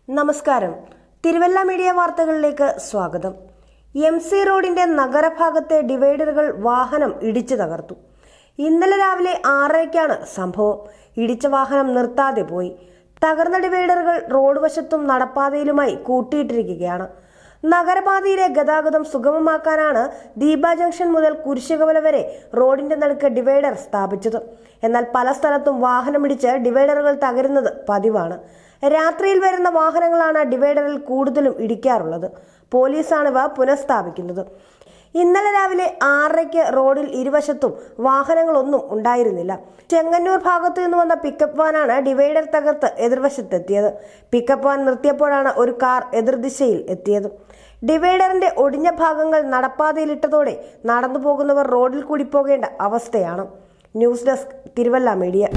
നമസ്കാരം. തിരുവല്ല മീഡിയ വാർത്തകളിലേക്ക് സ്വാഗതം. MC റോഡിന്റെ നഗരഭാഗത്തെ ഡിവൈഡറുകൾ വാഹനം ഇടിച്ചു തകർത്തു. ഇന്നലെ രാവിലെ 6:30-ക്കാണ് സംഭവം. ഇടിച്ച വാഹനം നിർത്താതെ പോയി. തകർന്ന ഡിവൈഡറുകൾ റോഡ് വശത്തും നടപ്പാതയിലുമായി കൂട്ടിയിട്ടിരിക്കുകയാണ്. നഗരപാതയിലെ ഗതാഗതം സുഗമമാക്കാനാണ് ദീപ ജംഗ്ഷൻ മുതൽ കുരിശുകവല വരെ റോഡിന്റെ നടുക്ക് ഡിവൈഡർ സ്ഥാപിച്ചത്. എന്നാൽ പല സ്ഥലത്തും വാഹനമിടിച്ച് ഡിവൈഡറുകൾ തകരുന്നത് പതിവാണ്. രാത്രിയിൽ വരുന്ന വാഹനങ്ങളാണ് ഡിവൈഡറിൽ കൂടുതലും ഇടിക്കാറുള്ളത്. പോലീസാണിവ പുനഃസ്ഥാപിക്കുന്നത്. ഇന്നലെ രാവിലെ 6:30-ക്ക് റോഡിൽ ഇരുവശത്തും വാഹനങ്ങളൊന്നും ഉണ്ടായിരുന്നില്ല. ചെങ്ങന്നൂർ ഭാഗത്തു നിന്ന് വന്ന പിക്കപ്പ് വാനാണ് ഡിവൈഡർ തകർത്ത് എതിർവശത്തെത്തിയത്. പിക്കപ്പ് വാൻ നിർത്തിയപ്പോഴാണ് ഒരു കാർ എതിർദിശയിൽ എത്തിയത്. ഡിവൈഡറിന്റെ ഒടിഞ്ഞ ഭാഗങ്ങൾ നടപ്പാതയിലിട്ടതോടെ നടന്നു പോകുന്നവർ റോഡിൽ കൂടി പോകേണ്ട അവസ്ഥയാണ്. News desk, Thiruvalla media.